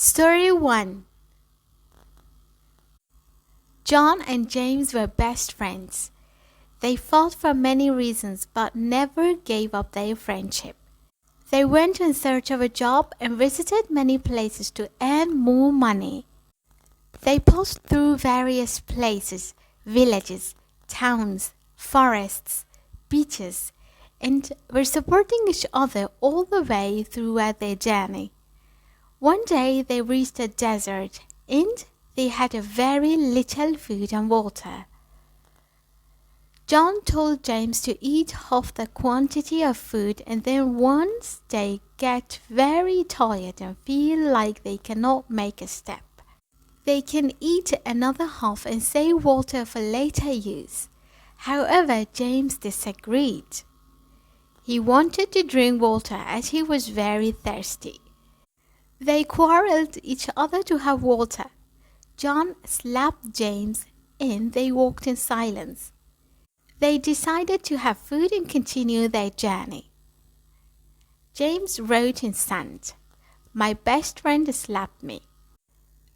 Story 1. John and James were best friends. They fought for many reasons but never gave up their friendship. They went in search of a job and visited many places to earn more money. They passed through various places, villages, towns, forests, beaches, and were supporting each other all the way throughout their journey. One day they reached a desert and they had a very little food and water. John told James to eat half the quantity of food, and then once they get very tired and feel like they cannot make a step, they can eat another half and save water for later use. However, James disagreed. He wanted to drink water as he was very thirsty. They quarreled each other to have water. John slapped James and they walked in silence. They decided to have food and continue their journey. James wrote in sand, "My best friend slapped me."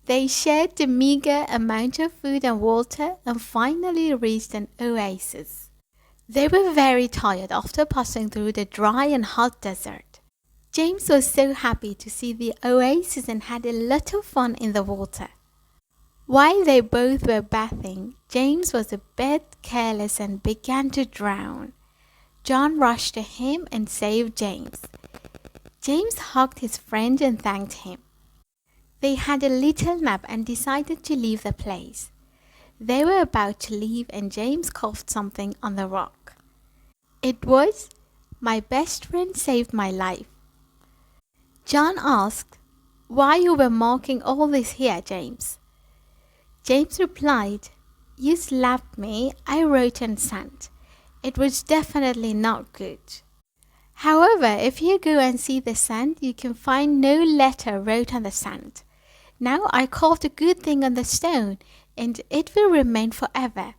They shared the meager amount of food and water and finally reached an oasis. They were very tired after passing through the dry and hot desert. James was so happy to see the oasis and had a lot of fun in the water. While they both were bathing, James was a bit careless and began to drown. John rushed to him and saved James. James hugged his friend and thanked him. They had a little nap and decided to leave the place. They were about to leave and James coughed something on the rock. It was, "My best friend saved my life." John asked, "Why you were marking all this here, James?" James replied, "You slapped me, I wrote in sand. It was definitely not good. However, if you go and see the sand, you can find no letter wrote on the sand. Now I carved a good thing on the stone, and it will remain forever.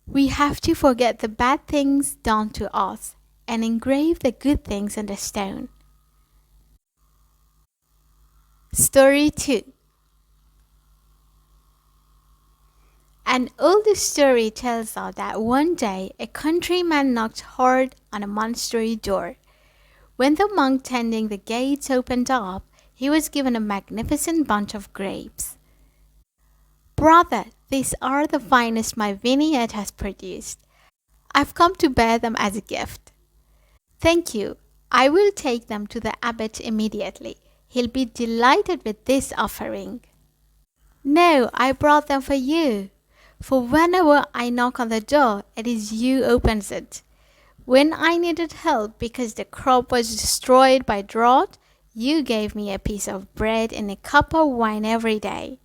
We have to forget the bad things done to us and engrave the good things on the stone." Story 2. An old story tells us that one day a countryman knocked hard on a monastery door. When the monk tending the gates opened up, he was given a magnificent bunch of grapes. "Brother, these are the finest my vineyard has produced. I've come to bear them as a gift." "Thank you. I will take them to the abbot immediately. He'll be delighted with this offering." "No, I brought them for you. For whenever I knock on the door, it is you opens it. When I needed help because the crop was destroyed by drought, you gave me a piece of bread and a cup of wine every day."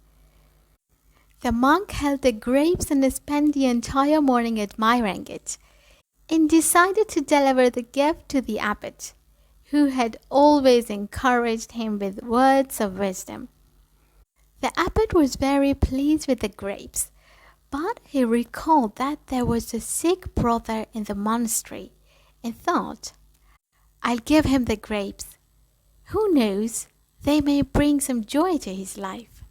The monk held the grapes and spent the entire morning admiring it, and decided to deliver the gift to the abbot, who had always encouraged him with words of wisdom. The abbot was very pleased with the grapes, but he recalled that there was a sick brother in the monastery and thought, "I'll give him the grapes. Who knows, they may bring some joy to his life."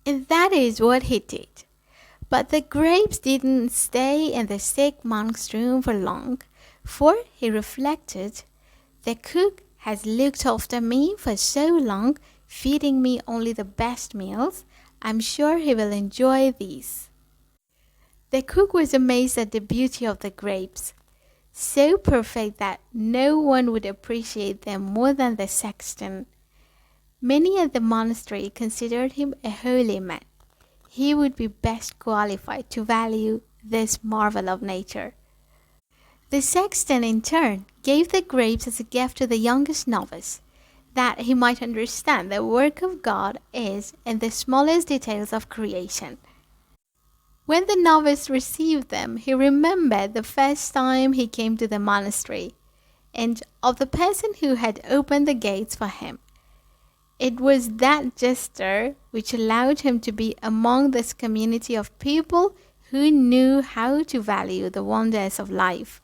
And that is what he did. But the grapes didn't stay in the sick monk's room for long, for he reflected, "The cook has looked after me for so long, feeding me only the best meals. I'm sure he will enjoy these." The cook was amazed at the beauty of the grapes, so perfect that no one would appreciate them more than the sexton. Many at the monastery considered him a holy man. He would be best qualified to value this marvel of nature. The sexton, in turn, gave the grapes as a gift to the youngest novice, that he might understand the work of God is in the smallest details of creation. When the novice received them, he remembered the first time he came to the monastery, and of the person who had opened the gates for him. It was that gesture which allowed him to be among this community of people who knew how to value the wonders of life.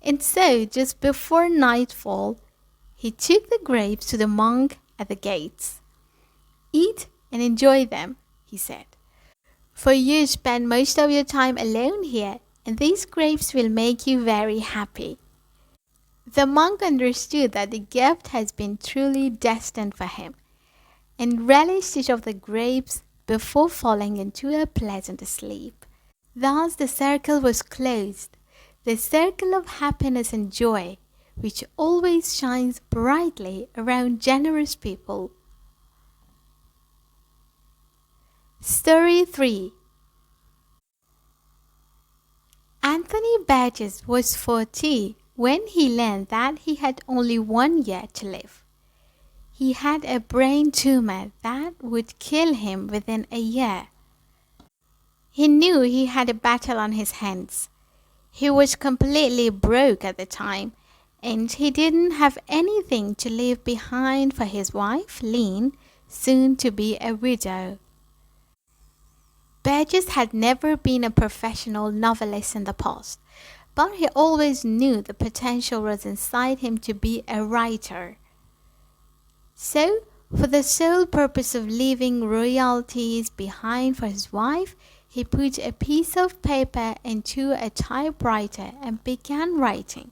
And so, just before nightfall, he took the grapes to the monk at the gates. "Eat and enjoy them," he said, "for you spend most of your time alone here, and these grapes will make you very happy." The monk understood that the gift had been truly destined for him, and relished each of the grapes before falling into a pleasant sleep. Thus the circle was closed, the circle of happiness and joy, which always shines brightly around generous people. Story 3. Anthony Burgess was 40 when he learned that he had only 1 year to live. He had a brain tumor that would kill him within a year. He knew he had a battle on his hands. He was completely broke at the time, and he didn't have anything to leave behind for his wife, Lynn, soon to be a widow. Burgess had never been a professional novelist in the past, but he always knew the potential was inside him to be a writer. So, for the sole purpose of leaving royalties behind for his wife, he put a piece of paper into a typewriter and began writing.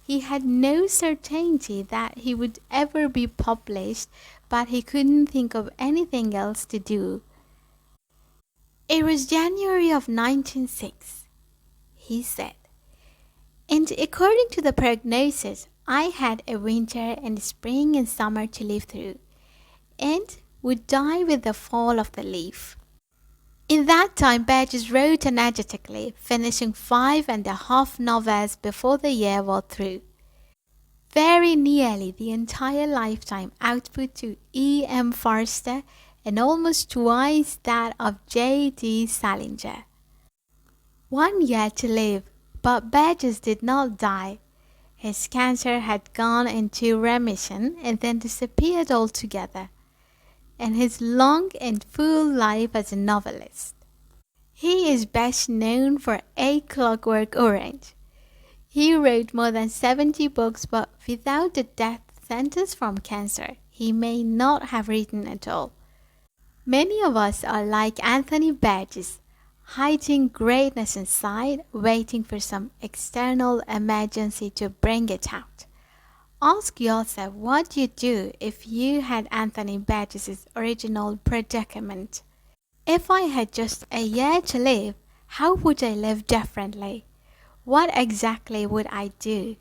He had no certainty that he would ever be published, but he couldn't think of anything else to do. "It was January of 1906, he said, "and according to the prognosis, I had a winter and spring and summer to live through, and would die with the fall of the leaf." In that time, Burgess wrote energetically, finishing 5.5 novels before the year was through. Very nearly the entire lifetime output to E. M. Forster and almost twice that of J. D. Salinger. 1 year to live, but Burgess did not die. His cancer had gone into remission and then disappeared altogether, and his long and full life as a novelist. He is best known for A Clockwork Orange. He wrote more than 70 books, but without the death sentence from cancer, he may not have written at all. Many of us are like Anthony Burgess, hiding greatness inside, waiting for some external emergency to bring it out. Ask yourself what you'd do if you had Anthony Burgess's original predicament. If I had just a year to live, how would I live differently? What exactly would I do?